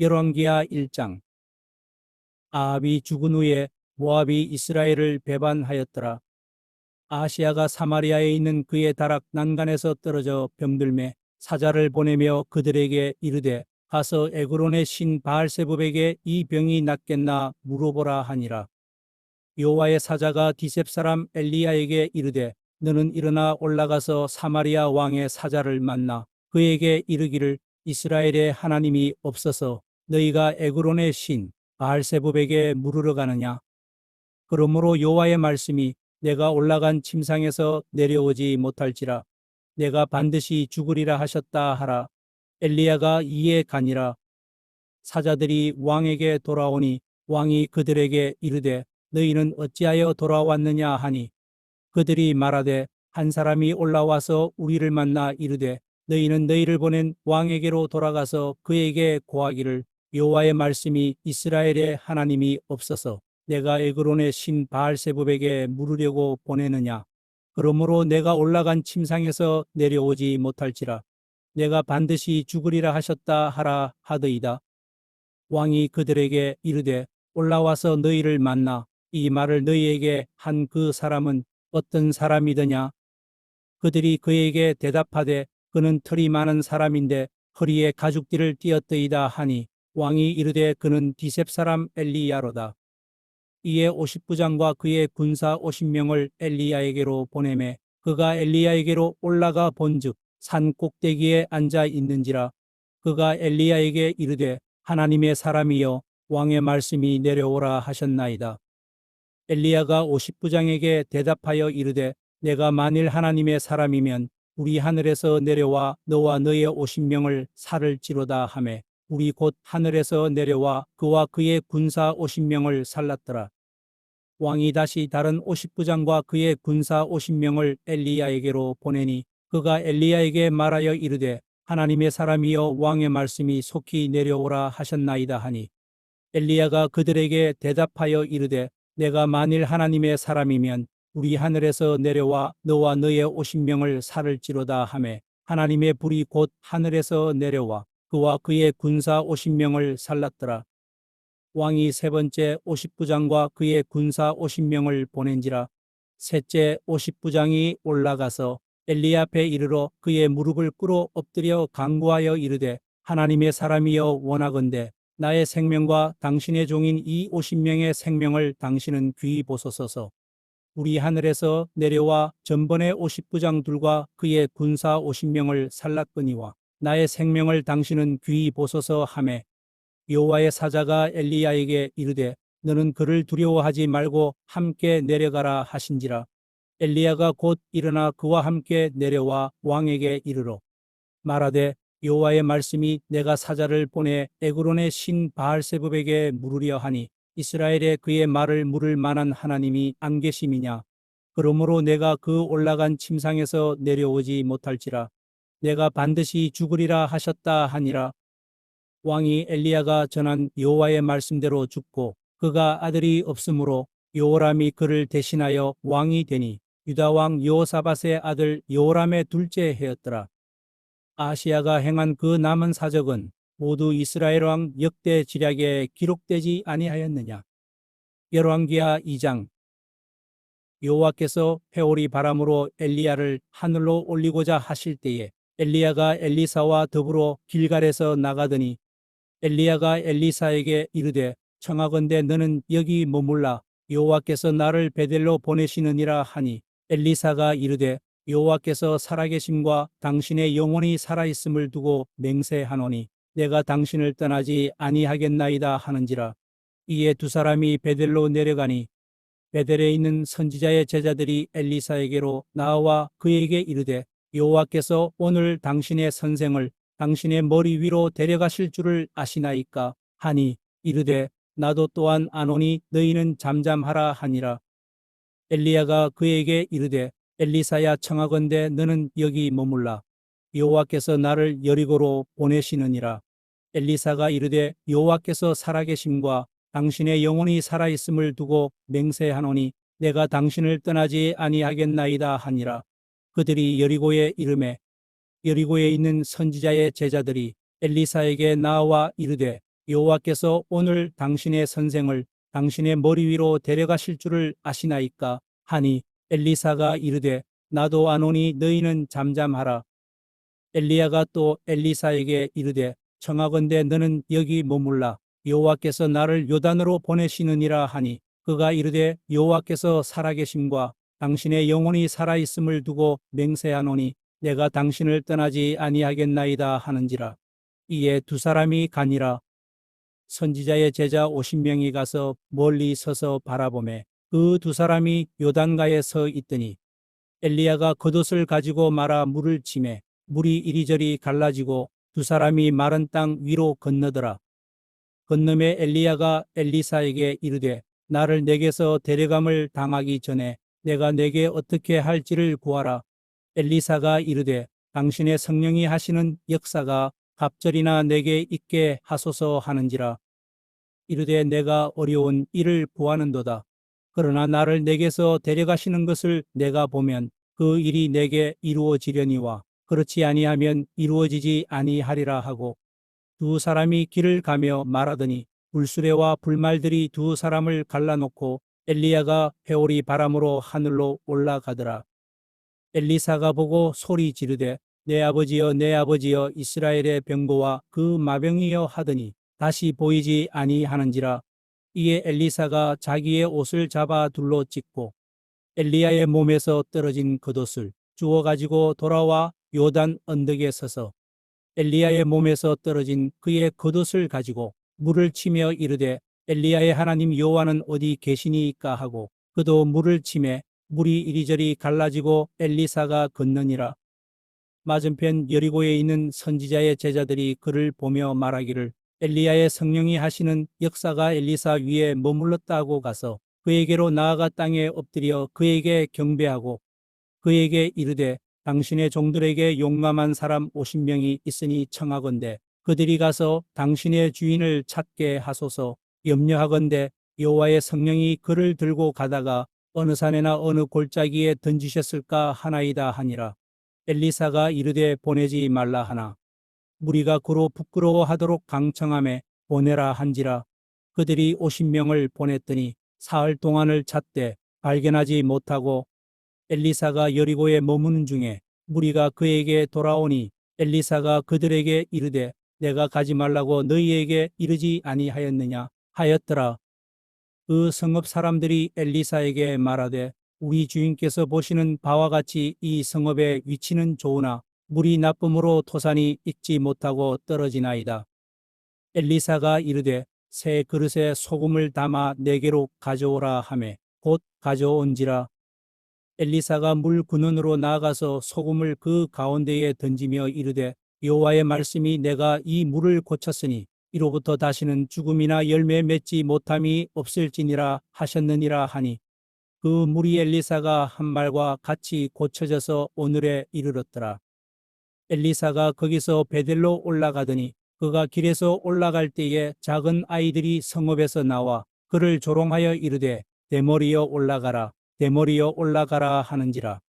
열왕기하 1장. 아합이 죽은 후에 모압이 이스라엘을 배반하였더라. 아하시야가 사마리아에 있는 그의 다락 난간에서 떨어져 병들매 사자를 보내며 그들에게 이르되 가서 에그론의 신 바알세붑에게 이 병이 낫겠나 물어보라 하니라. 여호와의 사자가 디셉 사람 엘리야에게 이르되 너는 일어나 올라가서 사마리아 왕의 사자를 만나 그에게 이르기를 이스라엘의 하나님이 없어서 너희가 에그론의 신 바알세붑에게 물으러 가느냐. 그러므로 여호와의 말씀이 내가 올라간 침상에서 내려오지 못할지라 내가 반드시 죽으리라 하셨다 하라. 엘리야가 이에 가니라. 사자들이 왕에게 돌아오니 왕이 그들에게 이르되 너희는 어찌하여 돌아왔느냐 하니 그들이 말하되 한 사람이 올라와서 우리를 만나 이르되 너희는 너희를 보낸 왕에게로 돌아가서 그에게 고하기를 여호와의 말씀이 이스라엘의 하나님이 없어서 내가 에그론의 신 바알세붑에게 물으려고 보내느냐. 그러므로 내가 올라간 침상에서 내려오지 못할지라 내가 반드시 죽으리라 하셨다 하라 하더이다. 왕이 그들에게 이르되 올라와서 너희를 만나 이 말을 너희에게 한 그 사람은 어떤 사람이더냐. 그들이 그에게 대답하되 그는 털이 많은 사람인데 허리에 가죽띠를 띠었더이다 하니 왕이 이르되 그는 디셉 사람 엘리야로다. 이에 50부장과 그의 군사 50명을 엘리야에게로 보내매 그가 엘리야에게로 올라가 본즉 산 꼭대기에 앉아 있는지라. 그가 엘리야에게 이르되 하나님의 사람이여 왕의 말씀이 내려오라 하셨나이다. 엘리야가 50부장에게 대답하여 이르되 내가 만일 하나님의 사람이면 우리 하늘에서 내려와 너와 너의 50명을 살을지로다 하매 우리 곧 하늘에서 내려와 그와 그의 군사 50명을 살랐더라. 왕이 다시 다른 50부장과 그의 군사 50명을 엘리야에게로 보내니 그가 엘리야에게 말하여 이르되 하나님의 사람이여 왕의 말씀이 속히 내려오라 하셨나이다 하니 엘리야가 그들에게 대답하여 이르되 내가 만일 하나님의 사람이면 우리 하늘에서 내려와 너와 너의 50명을 살을지로다 하매 하나님의 불이 곧 하늘에서 내려와 그와 그의 군사 50명을 살랐더라. 왕이 세 번째 50부장과 그의 군사 50명을 보낸지라. 셋째 50부장이 올라가서 엘리야 앞에 이르러 그의 무릎을 꿇어 엎드려 간구하여 이르되 하나님의 사람이여 원하건대 나의 생명과 당신의 종인 이 50명의 생명을 당신은 귀히 보소서. 우리 하늘에서 내려와 전번에 50부장들과 그의 군사 50명을 살랐거니와 나의 생명을 당신은 귀히 보소서 하매 여호와의 사자가 엘리야에게 이르되 너는 그를 두려워하지 말고 함께 내려가라 하신지라. 엘리야가 곧 일어나 그와 함께 내려와 왕에게 이르러 말하되 여호와의 말씀이 내가 사자를 보내 에그론의 신 바알세붑에게 물으려 하니 이스라엘에 그의 말을 물을 만한 하나님이 안 계심이냐. 그러므로 내가 그 올라간 침상에서 내려오지 못할지라 내가 반드시 죽으리라 하셨다 하니라. 왕이 엘리야가 전한 여호와의 말씀대로 죽고 그가 아들이 없으므로 여호람이 그를 대신하여 왕이 되니 유다 왕 여호사밧의 아들 여호람의 둘째 해였더라. 아하시야가 행한 그 남은 사적은 모두 이스라엘 왕 역대 지략에 기록되지 아니하였느냐. 열왕기하 2장. 여호와께서 회오리 바람으로 엘리야를 하늘로 올리고자 하실 때에 엘리야가 엘리사와 더불어 길갈에서 나가더니 엘리야가 엘리사에게 이르되 청하건대 너는 여기 머물라 여호와께서 나를 베델로 보내시느니라 하니 엘리사가 이르되 여호와께서 살아계심과 당신의 영혼이 살아있음을 두고 맹세하노니 내가 당신을 떠나지 아니하겠나이다 하는지라. 이에 두 사람이 베델로 내려가니 베델에 있는 선지자의 제자들이 엘리사에게로 나와 그에게 이르되 여호와께서 오늘 당신의 선생을 당신의 머리 위로 데려가실 줄을 아시나이까 하니 이르되 나도 또한 아노니 너희는 잠잠하라 하니라. 엘리야가 그에게 이르되 엘리사야 청하건대 너는 여기 머물라 여호와께서 나를 여리고로 보내시느니라. 엘리사가 이르되 여호와께서 살아계심과 당신의 영혼이 살아있음을 두고 맹세하노니 내가 당신을 떠나지 아니하겠나이다 하니라. 그들이 여리고에 이르매 여리고에 있는 선지자의 제자들이 엘리사에게 나와 이르되 여호와께서 오늘 당신의 선생을 당신의 머리 위로 데려가실 줄을 아시나이까 하니 엘리사가 이르되 나도 아노니 너희는 잠잠하라. 엘리야가 또 엘리사에게 이르되 청하건대 너는 여기 머물라. 여호와께서 나를 요단으로 보내시느니라 하니 그가 이르되 여호와께서 살아계심과 당신의 영혼이 살아있음을 두고 맹세하노니 내가 당신을 떠나지 아니하겠나이다 하는지라. 이에 두 사람이 가니라. 선지자의 제자 50명이 가서 멀리 서서 바라보매 그 두 사람이 요단가에 서 있더니 엘리야가 겉옷을 가지고 말아 물을 치매 물이 이리저리 갈라지고 두 사람이 마른 땅 위로 건너더라. 건너매 엘리야가 엘리사에게 이르되 나를 내게서 데려감을 당하기 전에 내가 내게 어떻게 할지를 구하라. 엘리사가 이르되 당신의 성령이 하시는 역사가 갑절이나 내게 있게 하소서 하는지라. 이르되 내가 어려운 일을 구하는도다. 그러나 나를 내게서 데려가시는 것을 내가 보면 그 일이 내게 이루어지려니와 그렇지 아니하면 이루어지지 아니하리라 하고 두 사람이 길을 가며 말하더니 불수레와 불말들이 두 사람을 갈라놓고 엘리야가 회오리 바람으로 하늘로 올라가더라. 엘리사가 보고 소리 지르되 내 아버지여 내 아버지여 이스라엘의 병거와 그 마병이여 하더니 다시 보이지 아니하는지라. 이에 엘리사가 자기의 옷을 잡아 둘로 찢고 엘리야의 몸에서 떨어진 겉옷을 주워 가지고 돌아와 요단 언덕에 서서 엘리야의 몸에서 떨어진 그의 겉옷을 가지고 물을 치며 이르되 엘리야의 하나님 여호와는 어디 계시니이까 하고 그도 물을 치매 물이 이리저리 갈라지고 엘리사가 건너니라. 맞은편 여리고에 있는 선지자의 제자들이 그를 보며 말하기를 엘리야의 성령이 하시는 역사가 엘리사 위에 머물렀다고 가서 그에게로 나아가 땅에 엎드려 그에게 경배하고 그에게 이르되 당신의 종들에게 용감한 사람 50명이 있으니 청하건대 그들이 가서 당신의 주인을 찾게 하소서. 염려하건대 여호와의 성령이 그를 들고 가다가 어느 산에나 어느 골짜기에 던지셨을까 하나이다 하니라. 엘리사가 이르되 보내지 말라 하나 무리가 그로 부끄러워하도록 강청함에 보내라 한지라. 그들이 50명을 보냈더니 사흘 동안을 찾되 발견하지 못하고 엘리사가 여리고에 머무는 중에 무리가 그에게 돌아오니 엘리사가 그들에게 이르되 내가 가지 말라고 너희에게 이르지 아니하였느냐 하였더라. 그 성읍 사람들이 엘리사에게 말하되 우리 주인께서 보시는 바와 같이 이 성읍의 위치는 좋으나 물이 나쁨으로 토산이 익지 못하고 떨어지나이다. 엘리사가 이르되 새 그릇에 소금을 담아 내게로 가져오라 하매 곧 가져온지라. 엘리사가 물 근원으로 나아가서 소금을 그 가운데에 던지며 이르되 여호와의 말씀이 내가 이 물을 고쳤으니 이로부터 다시는 죽음이나 열매 맺지 못함이 없을지니라 하셨느니라 하니 그 물이 엘리사가 한 말과 같이 고쳐져서 오늘에 이르렀더라. 엘리사가 거기서 베델로 올라가더니 그가 길에서 올라갈 때에 작은 아이들이 성읍에서 나와 그를 조롱하여 이르되 대머리여 올라가라 대머리여 올라가라 하는지라.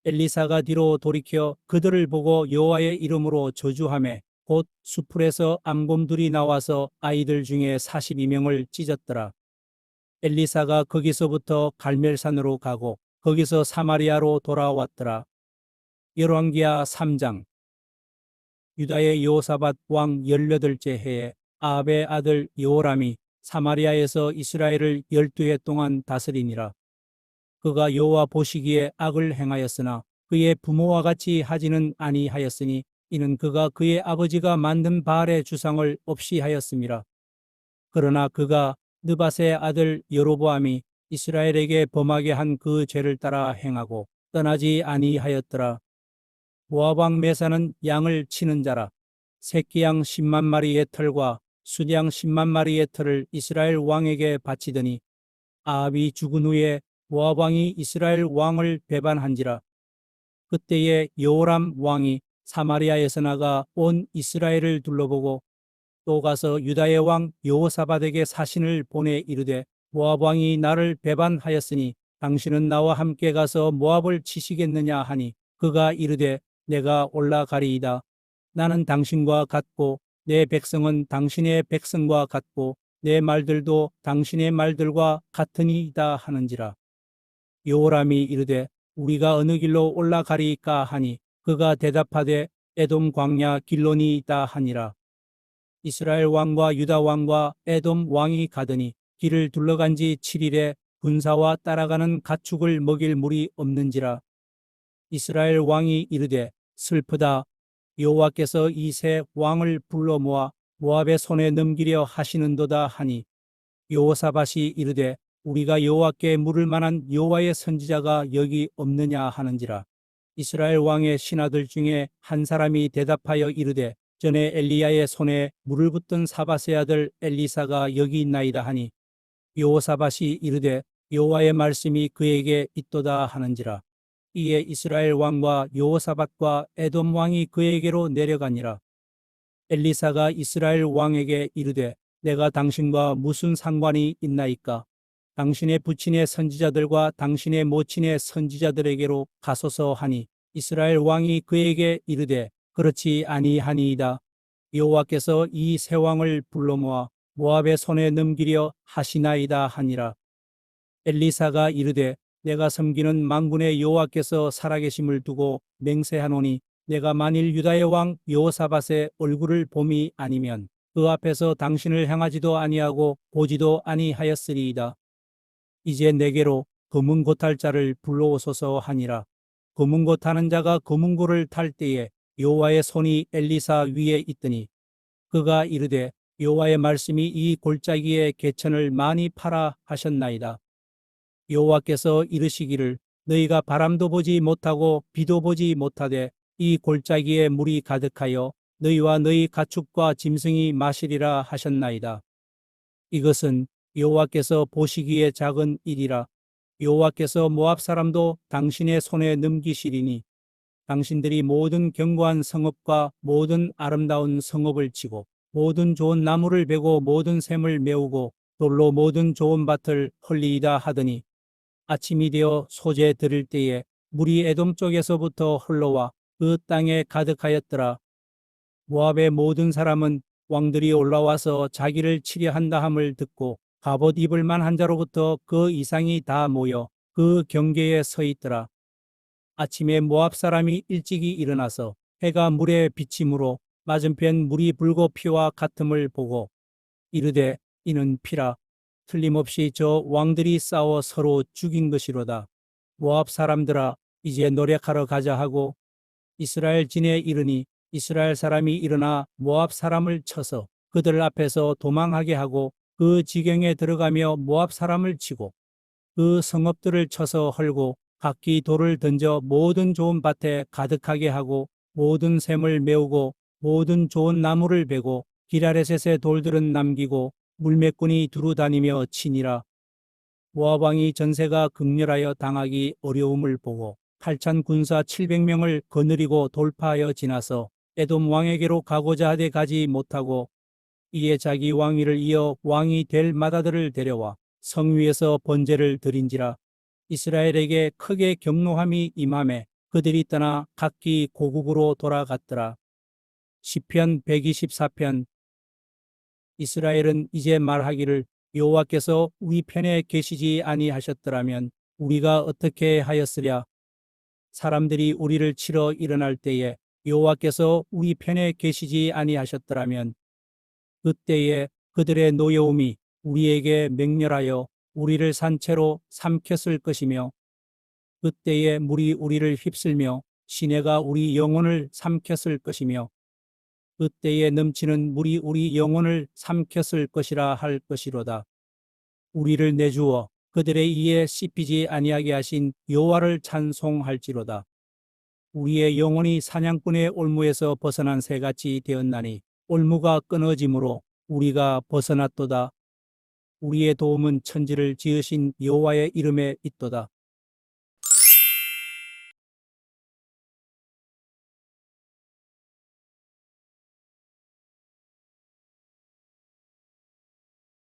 엘리사가 뒤로 돌이켜 그들을 보고 여호와의 이름으로 저주하매 곧 수풀에서 암곰들이 나와서 아이들 중에 42명을 찢었더라. 엘리사가 거기서부터 갈멜산으로 가고 거기서 사마리아로 돌아왔더라. 열왕기하 3장. 유다의 여호사밧 왕 18째 해에 아합의 아들 여호람이 사마리아에서 이스라엘을 12해 동안 다스리니라. 그가 여호와 보시기에 악을 행하였으나 그의 부모와 같이 하지는 아니하였으니 이는 그가 그의 아버지가 만든 바알의 주상을 없이 하였음이라. 그러나 그가 느밧의 아들 여로보암이 이스라엘에게 범하게 한 그 죄를 따라 행하고 떠나지 아니하였더라. 모압 왕 메사는 양을 치는 자라. 새끼 양 10만 마리의 털과 순양 10만 마리의 털을 이스라엘 왕에게 바치더니 아합이 죽은 후에 모압 왕이 이스라엘 왕을 배반한지라. 그때에 여호람 왕이 사마리아에서 나가 온 이스라엘을 둘러보고 또 가서 유다의 왕 여호사밧에게 사신을 보내 이르되 모압 왕이 나를 배반하였으니 당신은 나와 함께 가서 모압을 치시겠느냐 하니 그가 이르되 내가 올라가리이다. 나는 당신과 같고 내 백성은 당신의 백성과 같고 내 말들도 당신의 말들과 같으니이다 하는지라. 여호람이 이르되 우리가 어느 길로 올라가리이까 하니 그가 대답하되 에돔 광야 길로니이다 하니라. 이스라엘 왕과 유다 왕과 에돔 왕이 가더니 길을 둘러간 지 7일에 군사와 따라가는 가축을 먹일 물이 없는지라. 이스라엘 왕이 이르되 슬프다. 여호와께서 이 세 왕을 불러 모아 모압의 손에 넘기려 하시는도다 하니 여호사밧이 이르되 우리가 여호와께 물을 만한 여호와의 선지자가 여기 없느냐 하는지라. 이스라엘 왕의 신하들 중에 한 사람이 대답하여 이르되 전에 엘리야의 손에 물을 붓던 사밧의 아들 엘리사가 여기 있나이다 하니 여호사밧이 이르되 여호와의 말씀이 그에게 있도다 하는지라. 이에 이스라엘 왕과 여호사밧과 에돔 왕이 그에게로 내려가니라. 엘리사가 이스라엘 왕에게 이르되 내가 당신과 무슨 상관이 있나이까? 당신의 부친의 선지자들과 당신의 모친의 선지자들에게로 가소서 하니 이스라엘 왕이 그에게 이르되 그렇지 아니하니이다. 여호와께서 이 세 왕을 불러 모아 모압의 손에 넘기려 하시나이다 하니라. 엘리사가 이르되 내가 섬기는 만군의 여호와께서 살아계심을 두고 맹세하노니 내가 만일 유다의 왕 여호사밧의 얼굴을 봄이 아니면 그 앞에서 당신을 향하지도 아니하고 보지도 아니하였으리이다. 이제 내게로 검은 고 탈 자를 불러오소서 하니라. 검은 고 타는 자가 검은 고를 탈 때에 여호와의 손이 엘리사 위에 있더니 그가 이르되 여호와의 말씀이 이 골짜기에 개천을 많이 파라 하셨나이다. 여호와께서 이르시기를 너희가 바람도 보지 못하고 비도 보지 못하되 이 골짜기에 물이 가득하여 너희와 너희 가축과 짐승이 마시리라 하셨나이다. 이것은 여호와께서 보시기에 작은 일이라. 여호와께서 모압 사람도 당신의 손에 넘기시리니 당신들이 모든 견고한 성읍과 모든 아름다운 성읍을 치고 모든 좋은 나무를 베고 모든 샘을 메우고 돌로 모든 좋은 밭을 헐리이다 하더니 아침이 되어 소재 들을 때에 물이 에돔 쪽에서부터 흘러와 그 땅에 가득하였더라. 모압의 모든 사람은 왕들이 올라와서 자기를 치려 한다 함을 듣고 갑옷 입을 만한 자로부터 그 이상이 다 모여 그 경계에 서 있더라. 아침에 모압 사람이 일찍이 일어나서 해가 물에 비침으로 맞은편 물이 붉고 피와 같음을 보고 이르되 이는 피라. 틀림없이 저 왕들이 싸워 서로 죽인 것이로다. 모압 사람들아 이제 노력하러 가자 하고 이스라엘 진에 이르니 이스라엘 사람이 일어나 모압 사람을 쳐서 그들 앞에서 도망하게 하고 그 지경에 들어가며 모압 사람을 치고 그 성읍들을 쳐서 헐고 각기 돌을 던져 모든 좋은 밭에 가득하게 하고 모든 샘을 메우고 모든 좋은 나무를 베고 기라레셋의 돌들은 남기고 물매꾼이 두루 다니며 치니라. 모압 왕이 전세가 극렬하여 당하기 어려움을 보고 8천 군사 700명을 거느리고 돌파하여 지나서 에돔 왕에게로 가고자 하되 가지 못하고 이에 자기 왕위를 이어 왕이 될 맏아들을 데려와 성 위에서 번제를 드린지라. 이스라엘에게 크게 경노함이 임하매 그들이 떠나 각기 고국으로 돌아갔더라. 시편 124편. 이스라엘은 이제 말하기를 여호와께서 우리 편에 계시지 아니하셨더라면 우리가 어떻게 하였으랴. 사람들이 우리를 치러 일어날 때에 여호와께서 우리 편에 계시지 아니하셨더라면 그때에 그들의 노여움이 우리에게 맹렬하여 우리를 산채로 삼켰을 것이며 그때에 물이 우리를 휩쓸며 시내가 우리 영혼을 삼켰을 것이며 그때에 넘치는 물이 우리 영혼을 삼켰을 것이라 할 것이로다. 우리를 내주어 그들의 이에 씹히지 아니하게 하신 여호와를 찬송할지로다. 우리의 영혼이 사냥꾼의 올무에서 벗어난 새같이 되었나니 올무가 끊어짐으로 우리가 벗어났도다. 우리의 도움은 천지를 지으신 여호와의 이름에 있도다.